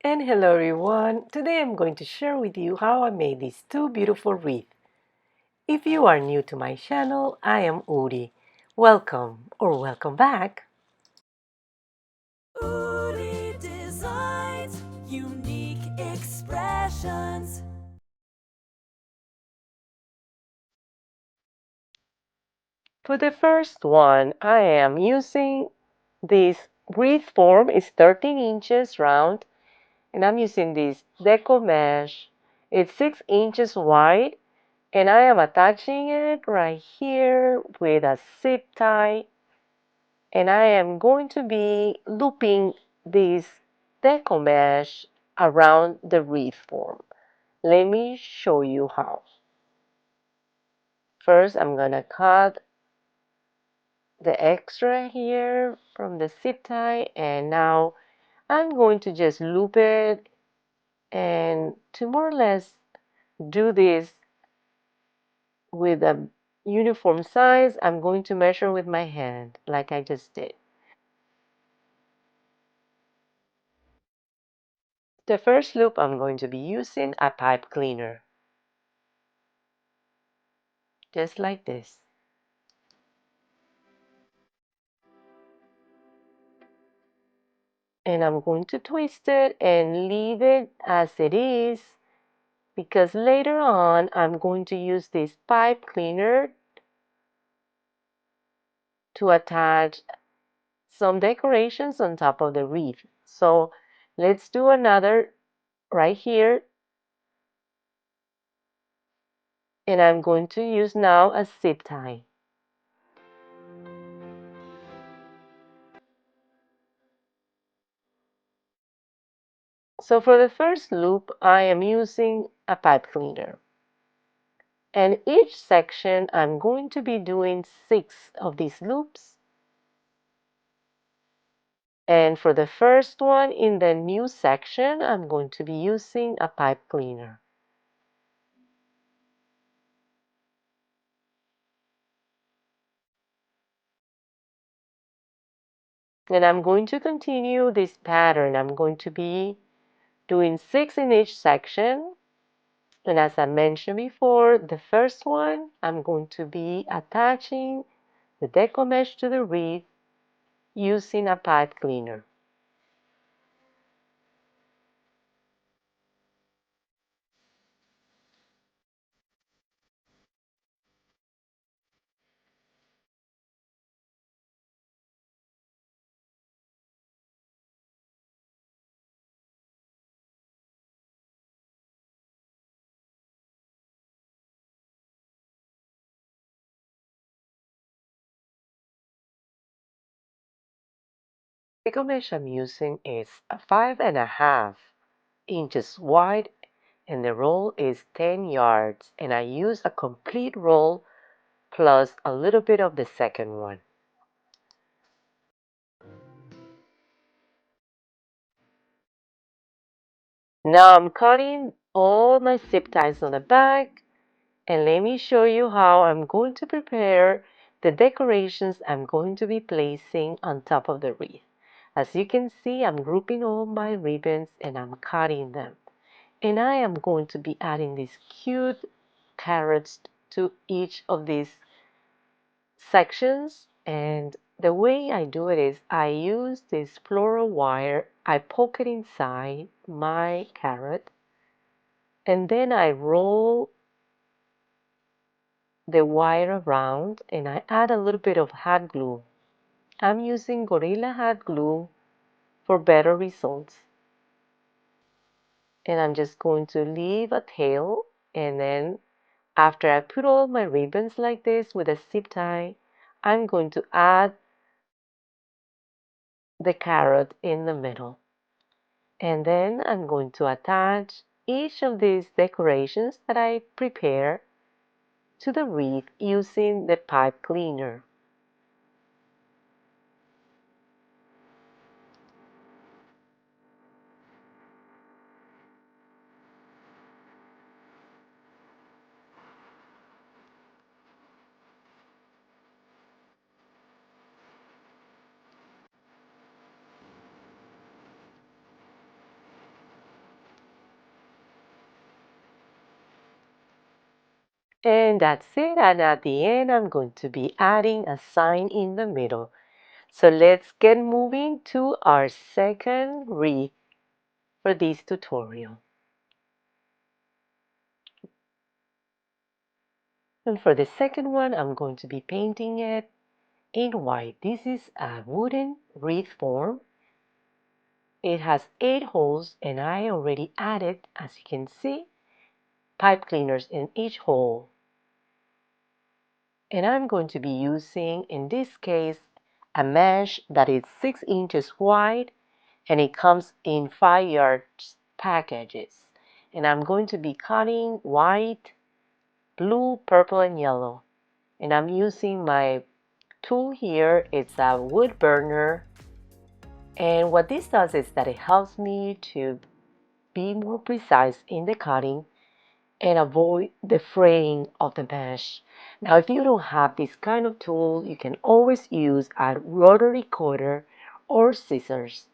And hello everyone, today I'm going to share with you how I made these two beautiful wreaths. If you are new to my channel, I am Uri. Welcome or welcome back. Uri Designs, unique expressions. For the first one, I am using this wreath form. It's 13 inches round and I'm using this Deco mesh. It's 6 inches wide and I am attaching it right here with a zip tie, and I am going to be looping this deco mesh around the wreath form. Let me show you how. First, I'm going to cut the extra here from the zip tie, and now I'm going to just loop it, and to more or less do this with a uniform size, I'm going to measure with my hand like I just did. The first loop, I'm going to be using a pipe cleaner, just like this. And I'm going to twist it and leave it as it is, because later on I'm going to use this pipe cleaner to attach some decorations on top of the wreath. So let's do another right here, and I'm going to use now a zip tie. So for the first loop, I am using a pipe cleaner. And each section, I'm going to be doing 6 of these loops. And for the first one in the new section, I'm going to be using a pipe cleaner. And I'm going to continue this pattern. I'm going to be doing 6 in each section. And as I mentioned before, the first one, I'm going to be attaching the deco mesh to the wreath using a pipe cleaner. The deco mesh I'm using is 5.5 inches wide, and the roll is 10 yards, and I use a complete roll plus a little bit of the second one. Now I'm cutting all my zip ties on the back, and let me show you how I'm going to prepare the decorations I'm going to be placing on top of the wreath. As you can see, I'm grouping all my ribbons and I'm cutting them. And I am going to be adding these cute carrots to each of these sections, and the way I do it is I use this floral wire, I poke it inside my carrot, and then I roll the wire around and I add a little bit of hot glue. I'm using Gorilla Hot Glue for better results. And I'm just going to leave a tail, and then after I put all my ribbons like this with a zip tie, I'm going to add the carrot in the middle. And then I'm going to attach each of these decorations that I prepare to the wreath using the pipe cleaner. And that's it. And at the end, I'm going to be adding a sign in the middle. So let's get moving to our second wreath for this tutorial. And for the second one, I'm going to be painting it in white. This is a wooden wreath form. It has 8 holes and I already added, as you can see, pipe cleaners in each hole. And I'm going to be using, in this case, a mesh that is 6 inches wide and it comes in 5 yards packages. And I'm going to be cutting white, blue, purple, and yellow. And I'm using my tool here. It's a wood burner. And what this does is that it helps me to be more precise in the cutting and avoid the fraying of the mesh. Now, if you don't have this kind of tool, you can always use a rotary cutter or scissors.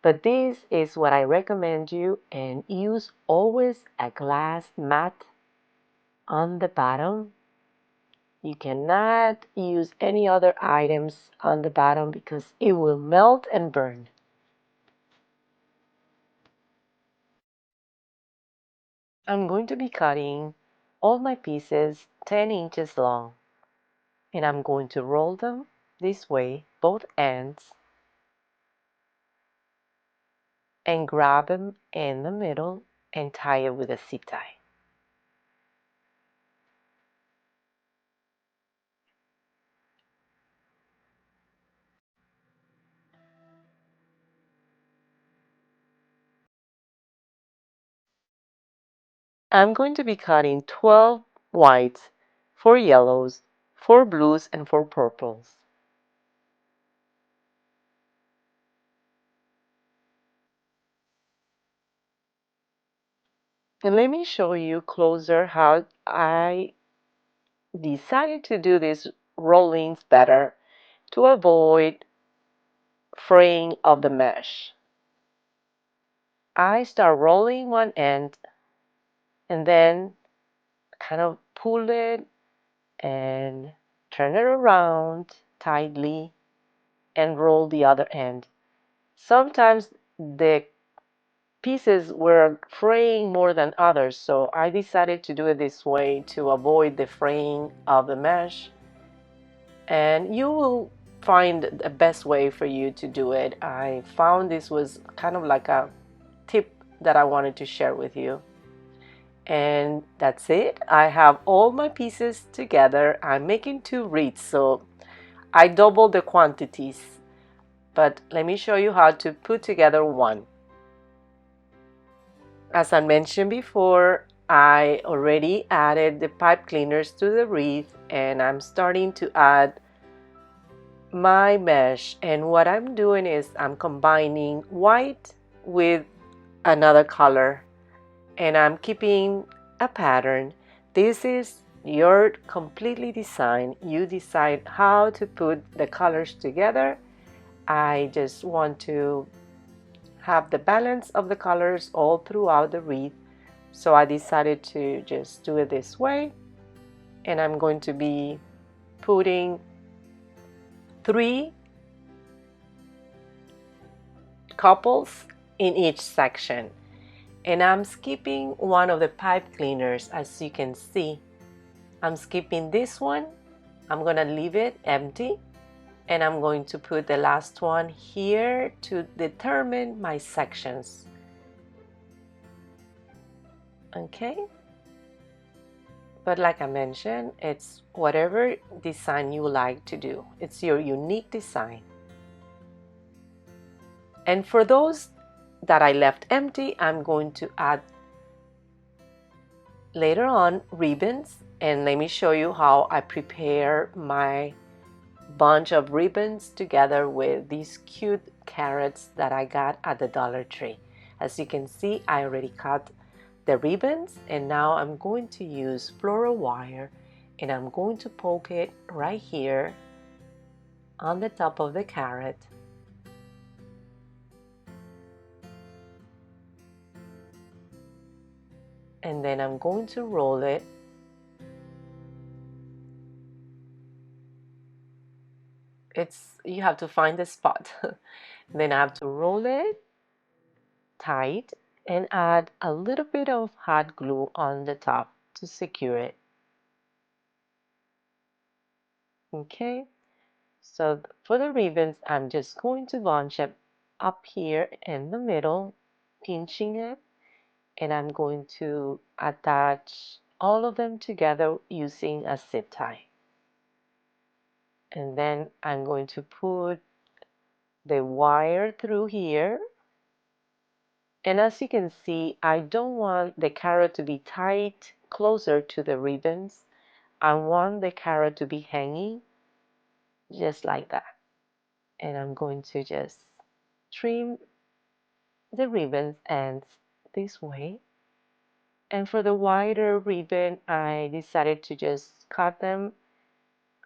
But this is what I recommend you, and use always a glass mat on the bottom. You cannot use any other items on the bottom because it will melt and burn. I'm going to be cutting all my pieces 10 inches long, and I'm going to roll them this way, both ends, and grab them in the middle and tie it with a zip tie. I'm going to be cutting 12 whites, 4 yellows, 4 blues, and 4 purples. And let me show you closer how I decided to do these rollings better to avoid fraying of the mesh. I start rolling one end and then kind of pull it and turn it around tightly and roll the other end. Sometimes the pieces were fraying more than others, so I decided to do it this way to avoid the fraying of the mesh. And you will find the best way for you to do it. I found this was kind of like a tip that I wanted to share with you. And that's it. I have all my pieces together. I'm making 2 wreaths, so I doubled the quantities. But let me show you how to put together one. As I mentioned before, I already added the pipe cleaners to the wreath, and I'm starting to add my mesh. And what I'm doing is I'm combining white with another color, and I'm keeping a pattern. This is your completely design. You decide how to put the colors together. I just want to have the balance of the colors all throughout the wreath, so I decided to just do it this way. And I'm going to be putting 3 couples in each section. And I'm skipping one of the pipe cleaners, as you can see. I'm skipping this one. I'm gonna leave it empty, and I'm going to put the last one here to determine my sections. Okay, but like I mentioned, it's whatever design you like to do. It's your unique design. And for those that I left empty, I'm going to add later on ribbons, and let me show you how I prepare my bunch of ribbons together with these cute carrots that I got at the Dollar Tree. As you can see, I already cut the ribbons, and now I'm going to use floral wire, and I'm going to poke it right here on the top of the carrot. And then I'm going to roll it you have to find the spot. Then I have to roll it tight and add a little bit of hot glue on the top to secure it. Okay, so for the ribbons, I'm just going to bunch it up here in the middle, pinching it, and I'm going to attach all of them together using a zip tie. And then I'm going to put the wire through here. And as you can see, I don't want the carrot to be tight closer to the ribbons. I want the carrot to be hanging just like that. And I'm going to just trim the ribbons ends this way. And for the wider ribbon, I decided to just cut them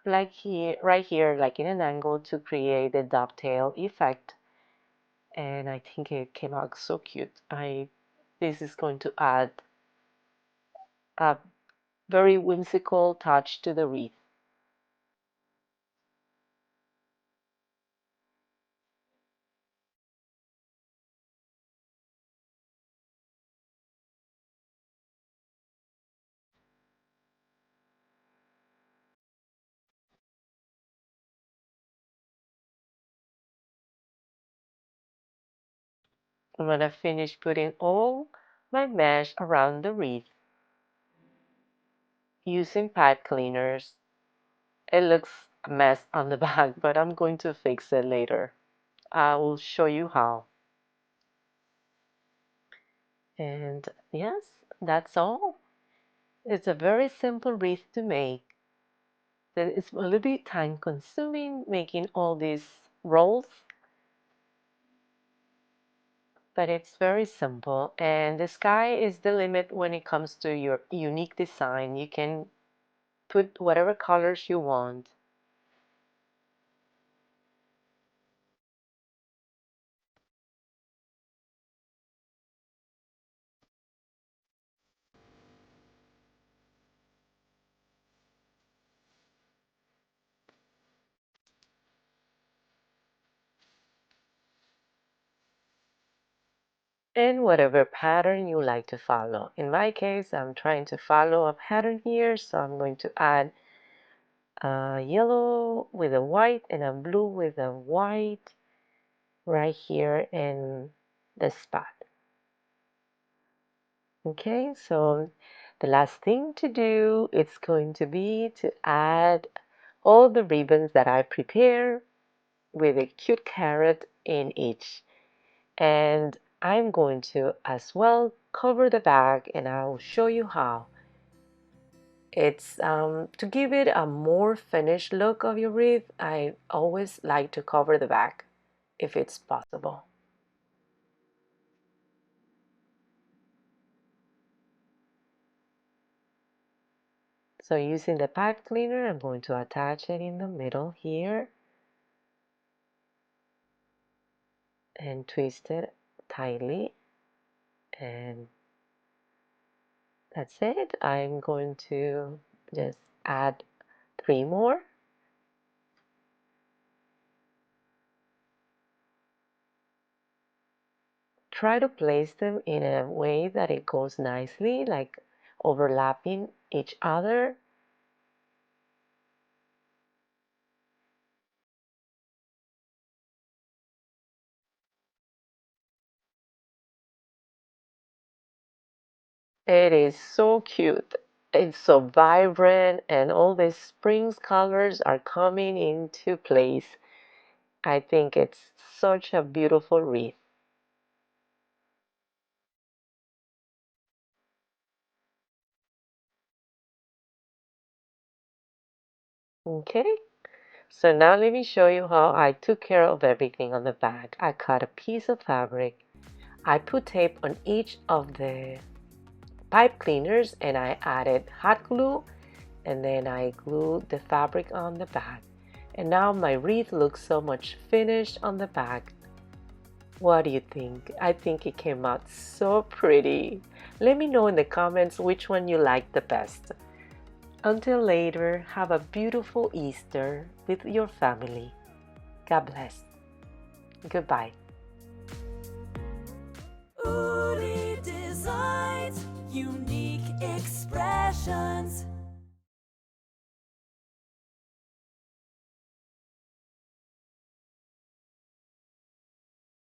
like here, right here, like in an angle to create the dovetail effect. And I think it came out so cute. This is going to add a very whimsical touch to the wreath. And when I finish putting all my mesh around the wreath using pipe cleaners, it looks a mess on the back, but I'm going to fix it later. I will show you how. And yes, that's all. It's a very simple wreath to make. It's a little bit time consuming making all these rolls, but it's very simple. And the sky is the limit when it comes to your unique design. You can put whatever colors you want. And whatever pattern you like to follow. In my case, I'm trying to follow a pattern here, so I'm going to add a yellow with a white and a blue with a white right here in the spot. Okay, so the last thing to do is going to be to add all the ribbons that I prepare with a cute carrot in each. And I'm going to as well cover the bag, and I'll show you how. It's to give it a more finished look of your wreath, I always like to cover the bag if it's possible. So using the pipe cleaner, I'm going to attach it in the middle here and twist it tightly, and that's it. I'm going to just add 3 more. Try to place them in a way that it goes nicely, like overlapping each other. It is so cute. It's so vibrant, and all the spring's colors are coming into place. I think it's such a beautiful wreath. Okay, so now let me show you how I took care of everything on the back. I cut a piece of fabric. I put tape on each of the pipe cleaners, and I added hot glue, and then I glued the fabric on the back. And now my wreath looks so much finished on the back. What do you think? I think it came out so pretty. Let me know in the comments which one you like the best. Until later, have a beautiful Easter with your family. God bless. Goodbye.